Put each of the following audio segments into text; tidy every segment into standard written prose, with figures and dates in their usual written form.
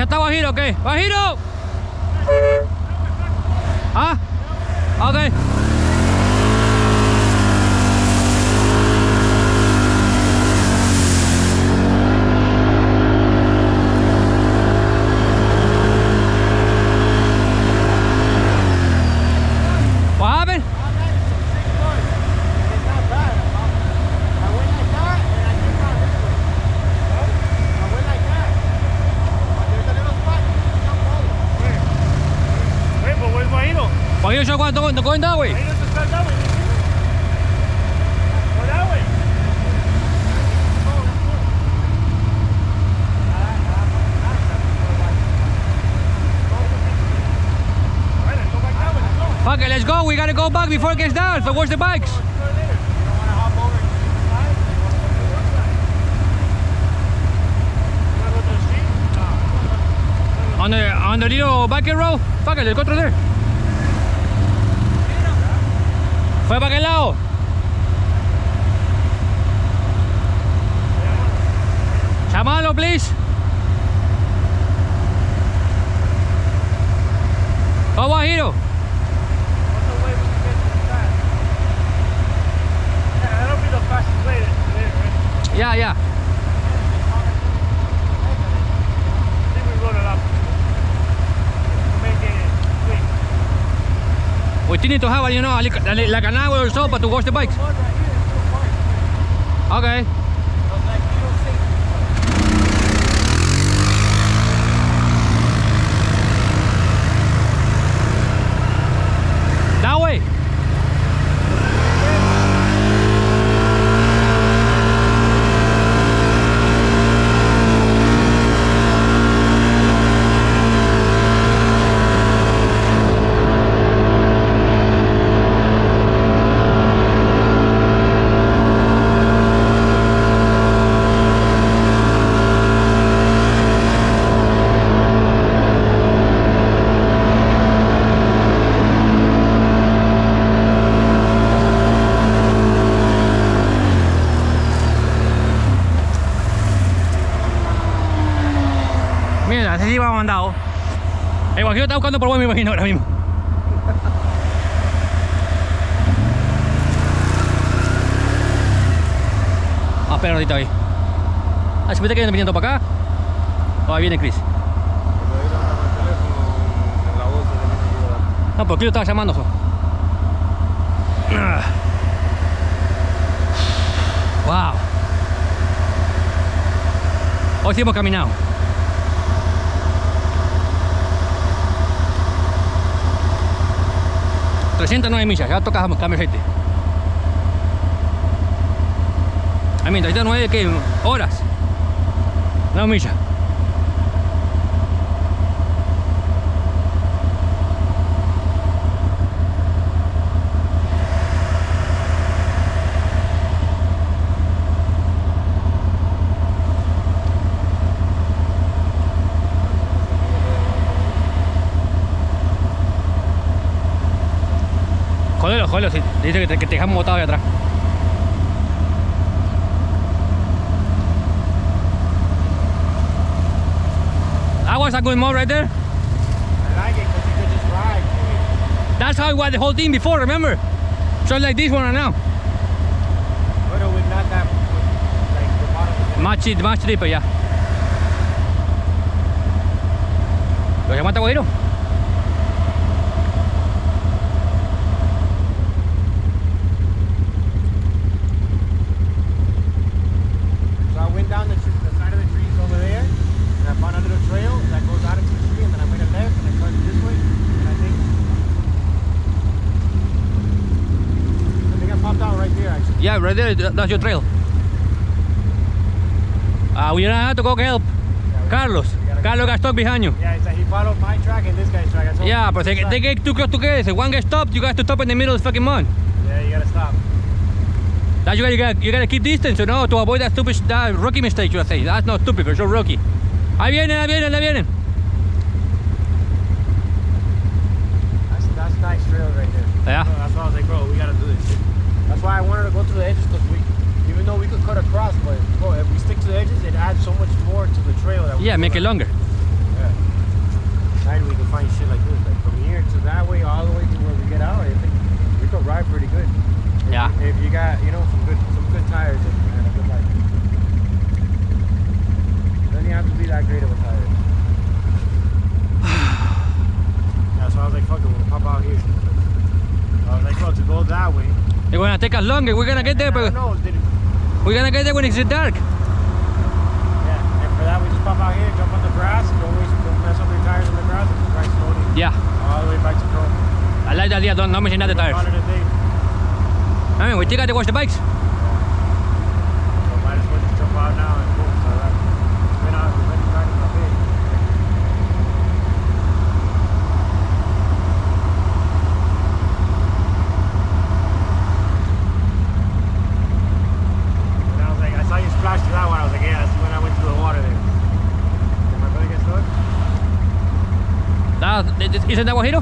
está Guajiro, ok. ¡Guajiro! ¿Ah? Ok. What happened? Guajiro show cuando going that way. Fuck it, let's go. We gotta go back before it gets dark. So where's the bikes? On the little bucket road. Fuck it, let's go through there. Fue para aquel lado. Llámalo, please. Go Guajiro. Yeah. We still need to have, you know, like an hour or so, but to wash the bikes. Okay. That way. Mira, ese sí va mandado. El Guajiro está buscando por vos, me imagino, ahora mismo. Ah, espera un ratito ahí. Ah, ¿se puede que vienen viniendo para acá? O ahí viene Chris. No, porque yo estaba llamando. Wow. Hoy sí hemos caminado. $309 millas, ya toca cambio aceite. I mean, 39 ¿qué? Horas. 9 millas. Jodelo, si dice que te dejamos botado ahí atrás. That was a good mode right there. I like it because you could just ride. That's how it was the whole thing before, remember? So like this one right now. But with not that, like the bottom. Much deeper, yeah. ¿Lo llamaste Guajiro? So I went down the side of the trees over there, and I found a little trail that goes out into the tree, and then I made a left, and I turned this way, and I think I popped out right there, actually. Yeah, right there, that's your trail. We don't have to go help. Carlos. Carlos got stuck behind you. Yeah, it's like he followed my track and this guy's track. I told Yeah, him but to they get too close together. If one gets stopped, you got to stop in the middle of the fucking mud. Yeah, you gotta stop. That's you gotta keep distance, you know, to avoid that rookie mistake you say. That's not stupid, but you're rookie. Ahí vienen. That's nice trail right there. Yeah. So that's why I was like, bro, we gotta do this shit. That's why I wanted to go to the edges, because even though we could cut across, but bro, if we stick to the edges, it adds so much more to the trail. That Yeah, make it longer. Yeah. find shit like this. Like from here to that way, all the way to where we get out, I think we could ride pretty good. Yeah. If you got, you know, some good tires and a good life. Then you have to be that great of a tire. Yeah, so I was like, fuck it, we'll pop out here. I was like, well, to go that way. It's gonna take us longer. We're gonna get there, I but don't know, we're gonna get there when it's dark. yeah, and for that we just pop out here, jump on the grass, don't mess up your tires on the grass, and just ride slowly. Yeah, All the way back to Pro. I like that idea. Don't messing up the tires. Call it a day. I mean, we still got to wash the bikes. So might as well just jump out now and boom, so that we've been riding a bit. And I was like, I saw you splash to that one. I was like, yeah, that's when I went through the water there. Did my brother get stuck? Isn't that Guajiro?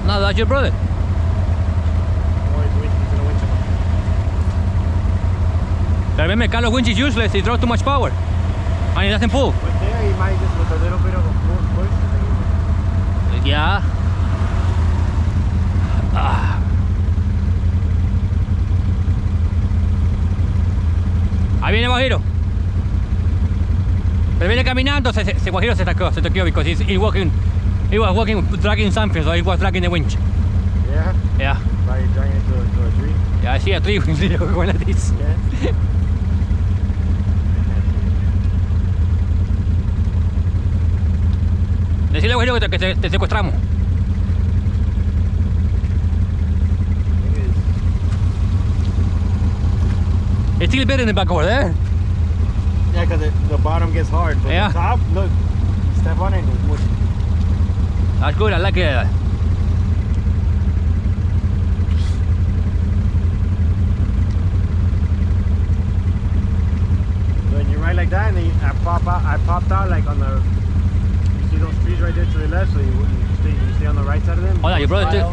No, that's your brother. Oh, he's in a winch. Remember, Carlos winch is useless. He draws too much power, and he doesn't pull. But there he might just with a little bit of a push. Yeah. Ah. Ahí viene Guajiro. Pero viene caminando. Guajiro se toqueó because he was walking dragging something, so he was dragging the winch. Yeah? Yeah. Probably dragging it to a tree. Yeah, I see a tree going like this. Yeah. Decirle a Guajiro que te secuestramos. It's still better in the back over there. Yeah, because the bottom gets hard. But Yeah. the top, look, step on it and it's mushy. That's good, I like it. When you ride like that, and then I popped out like on the. You see those trees right there to the left, so you stay on the right side of them. Hola, your brother too.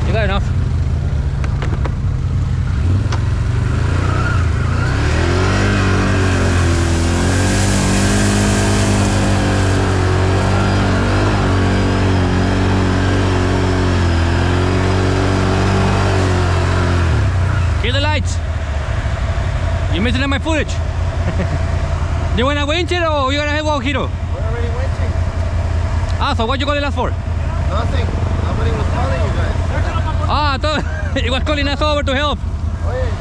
You got enough. Kill the lights. You're messing up my footage. You wanna winch it or you gonna have Guajiro? We're already winching. Ah, so what you calling us for? Nothing. Nobody was calling you guys. Ah, I thought it was calling us over to help.